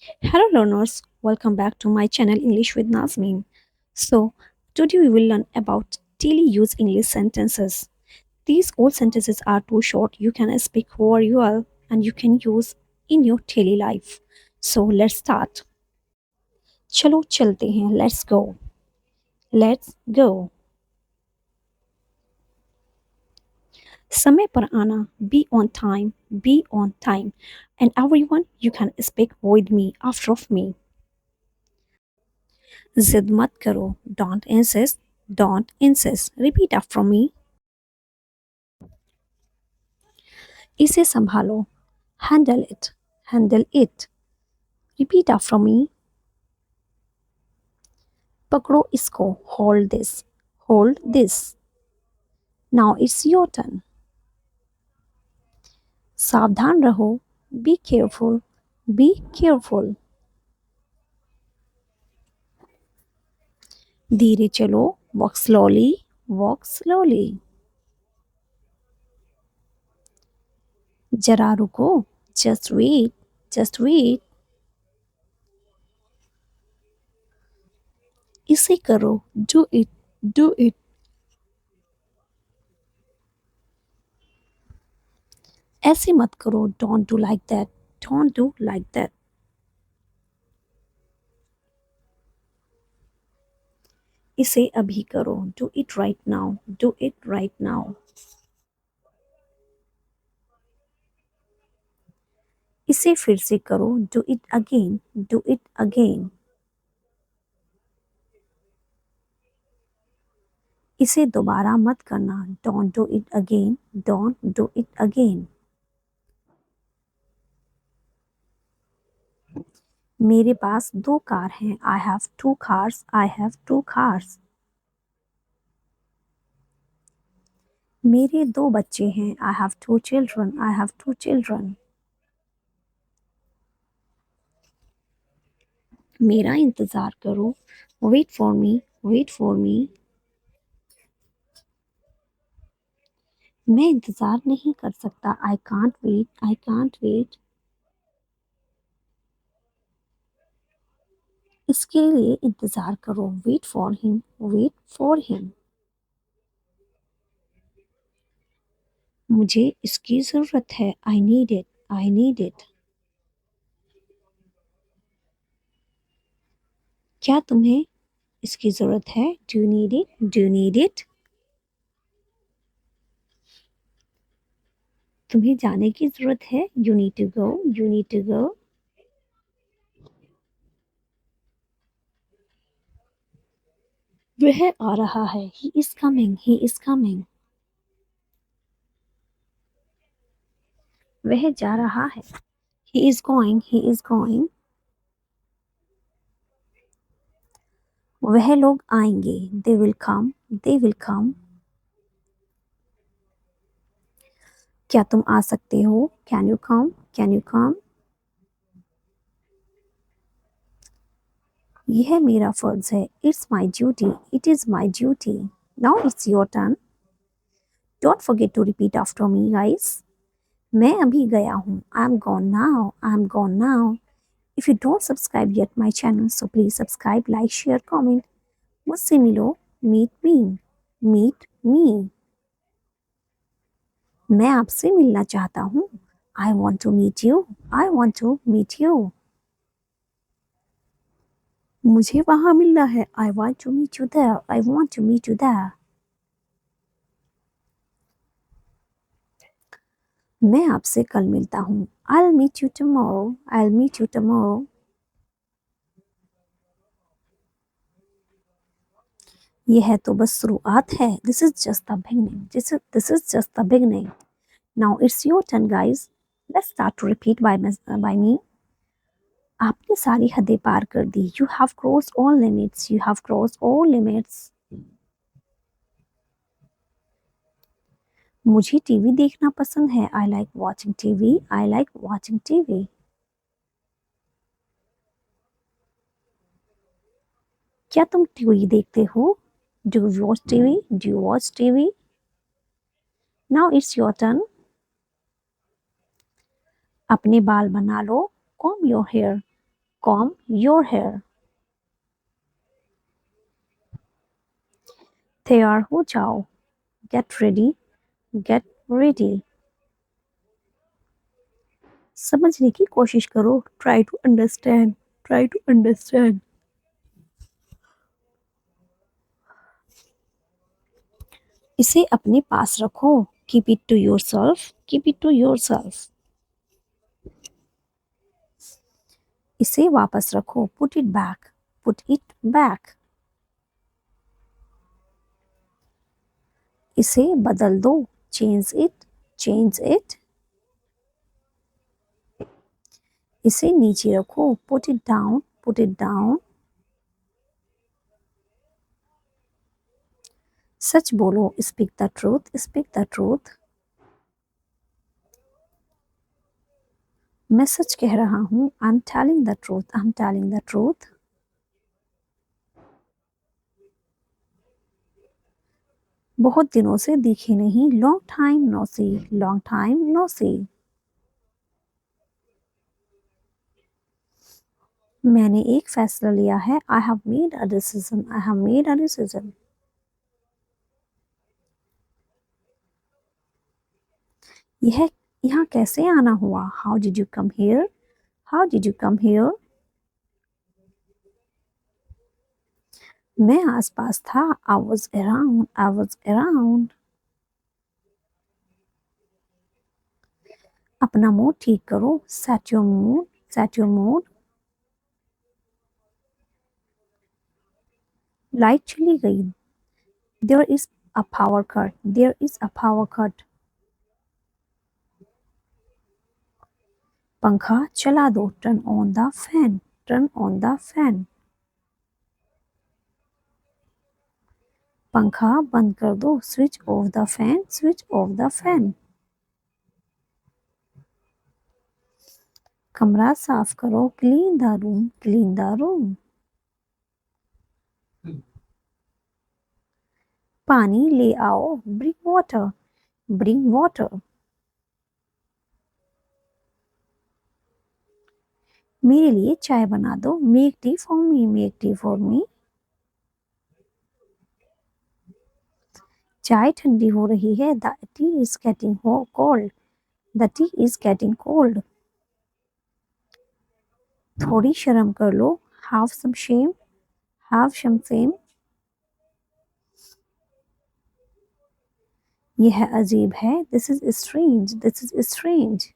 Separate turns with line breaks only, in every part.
Hello learners, welcome back to my channel English with Nazmeen. So, today we will learn about daily use English sentences. These old sentences are too short, you can speak where you are and you can use in your daily life. So, let's start. चलो चलते हैं, let's go. Let's go. समय पर आना, be on time, be on time. And everyone, you can speak with me after of me. जिद मत करो, don't insist, don't insist. Repeat after me. इसे संभालो, handle it, handle it. Repeat after me. पकड़ो इसको, hold this, hold this. Now it's your turn. सावधान रहो, be careful, be careful. धीरे चलो, walk slowly, walk slowly. जरा रुको, just wait, just wait. इसे करो, do it, do it. ऐसे मत करो, don't do like that, don't do like that. इसे अभी करो, do it right now, do it right now. इसे फिर से करो, do it again, do it again. इसे दोबारा मत करना, don't do it again, don't do it again. मेरे पास 2 कार हैं, I have 2 cars, I have 2 cars. मेरे 2 बच्चे हैं, I have 2 children, I have 2 children. मेरा इंतज़ार करो, wait for me, wait for me. मैं इंतज़ार नहीं कर सकता, I can't wait, I can't wait. इसके लिए इंतज़ार करो, wait for him, wait for him. मुझे इसकी ज़रूरत है, I need it, I need it. क्या तुम्हें इसकी ज़रूरत है, do you need it, do you need it. तुम्हें जाने की ज़रूरत है, you need to go, you need to go. वह आ रहा है, he is coming, he is coming. वह जा रहा है, he is going, he is going. वह लोग आएंगे, they will come, they will come. क्या तुम आ सकते हो, can you come, can you come. यह मेरा फर्ज है, it's my duty, it is my duty. Now it's your turn. Don't forget to repeat after me, guys. मैं अभी गया हूँ, I'm gone now, I'm gone now. If you don't subscribe yet my channel, so please subscribe, like, share, comment. मुझसे मिलो, meet me, meet me. मैं आपसे मिलना चाहता हूँ, I want to meet you, I want to meet you. मुझे वहाँ मिलना है, I want to meet you there, I want to meet you there. मैं आपसे कल मिलता हूँ, I'll meet you tomorrow, I'll meet you tomorrow. यह तो बस शुरुआत है, this is just the beginning, this is just the beginning. Now it's your turn, guys. Let's start to repeat by me. आपने सारी हदें पार कर दी, you have crossed all limits, you have crossed all limits. मुझे TV देखना पसंद है, I like watching TV, I like watching TV. क्या तुम TV देखते हो, do you watch TV, do you watch TV. Now it's your turn. अपने बाल बना लो, comb your hair, Comb your hair. तैयार हो जाओ. Get ready. Get ready. समझने की कोशिश करो. Try to understand. Try to understand. इसे अपने पास रखो. Keep it to yourself. Keep it to yourself. इसे वापस रखो. Put it back. Put it back. इसे बदल दो. Change it. Change it. इसे नीचे रखो. Put it down. Put it down. सच बोलो. Speak the truth. Speak the truth. मैं सच कह रहा हूँ. I'm telling the truth. I'm telling the truth. बहुत दिनों से दिखे नहीं. Long time no see. Long time no see. मैंने एक फैसला लिया है. I have made a decision. I have made a decision. यह यहाँ कैसे आना हुआ? How did you come here? How did you come here? मैं आसपास था. I was around. I was around. अपना मूड ठीक करो. Set your mood. Set your mood. Light चली गई. There is a power cut. There is a power cut. पंखा चला दो. Turn on the fan. Turn on the fan. पंखा बंद कर दो. Switch off the fan. Switch off the fan. कमरा साफ करो. Clean the room. Clean the room. पानी ले आओ. Bring water. Bring water. मेरे लिए चाय बना दो. Make tea for me. Make tea for me. चाय ठंडी हो रही है. The tea is getting cold. The tea is getting cold. थोड़ी शर्म कर लो. Have some shame. Have some shame. यह अजीब है. This is strange. This is strange.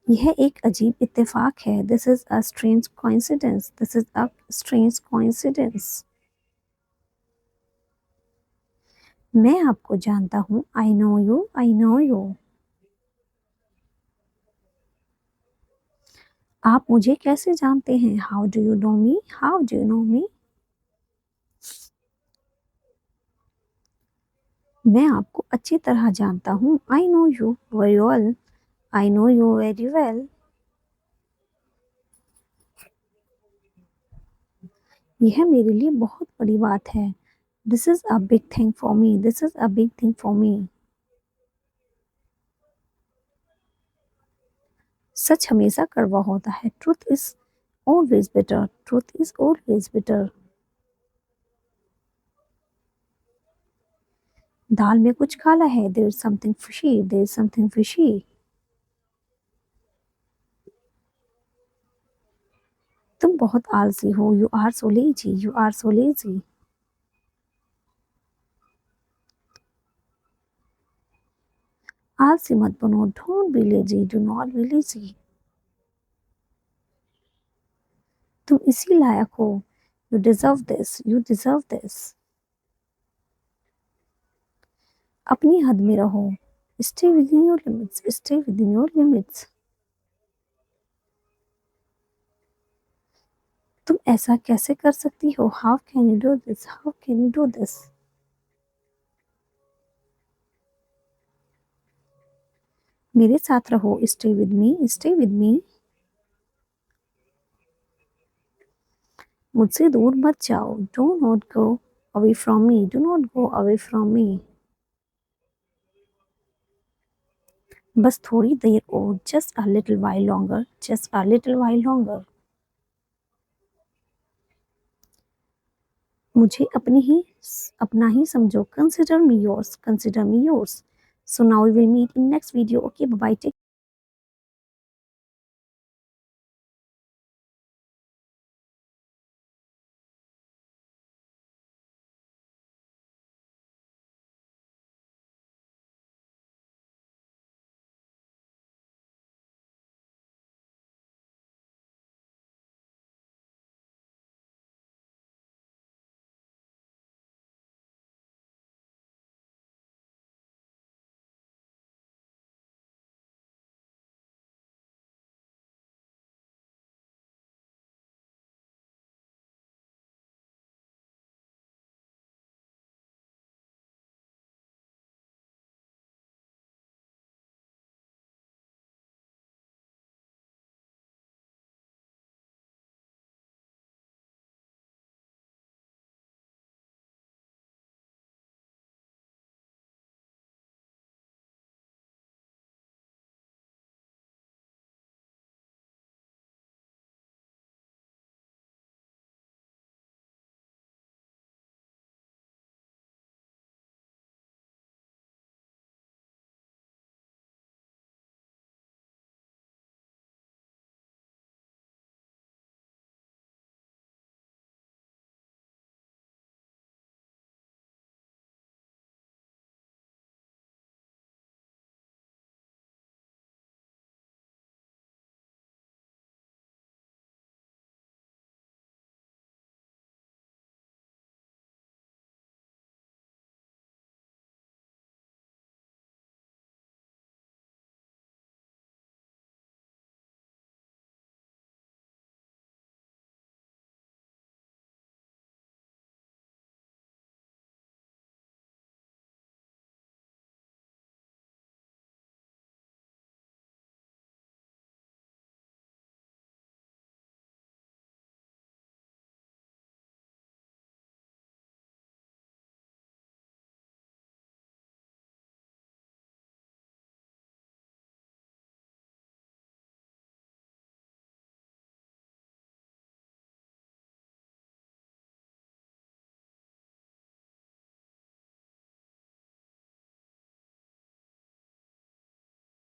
यह एक अजीब इत्तेफाक है. This is a strange coincidence. This is a strange coincidence. मैं आपको जानता हूँ. I know you. I know you. आप मुझे कैसे जानते हैं? How do you know me? How do you know me? मैं आपको अच्छी तरह जानता हूँ. I know you very well. I know you very well. यह मेरे लिए बहुत बड़ी बात है. This is a big thing for me. This is a big thing for me. सच हमेशा कड़वा होता है. Truth is always bitter. Truth is always bitter. दाल में कुछ काला है. There is something fishy. There is something fishy. तुम बहुत आलसी हो. You are so lazy. You are so lazy. आलसी मत बनो. Don't be lazy. Do not be lazy. तुम इसी लायक हो. You deserve this. You deserve this. अपनी हद में रहो. Stay within your limits. Stay within your limits. तुम ऐसा कैसे कर सकती हो? How can you do this? How can you do this? मेरे साथ रहो. Stay with me. Stay with me. मुझसे दूर मत जाओ. Do not go away from me. Do not go away from me. बस थोड़ी देर और, just a little while longer, just a little while longer. मुझे अपना ही समझो, consider me yours, consider me yours. So now we will meet in next video. Okay, bye bye. Take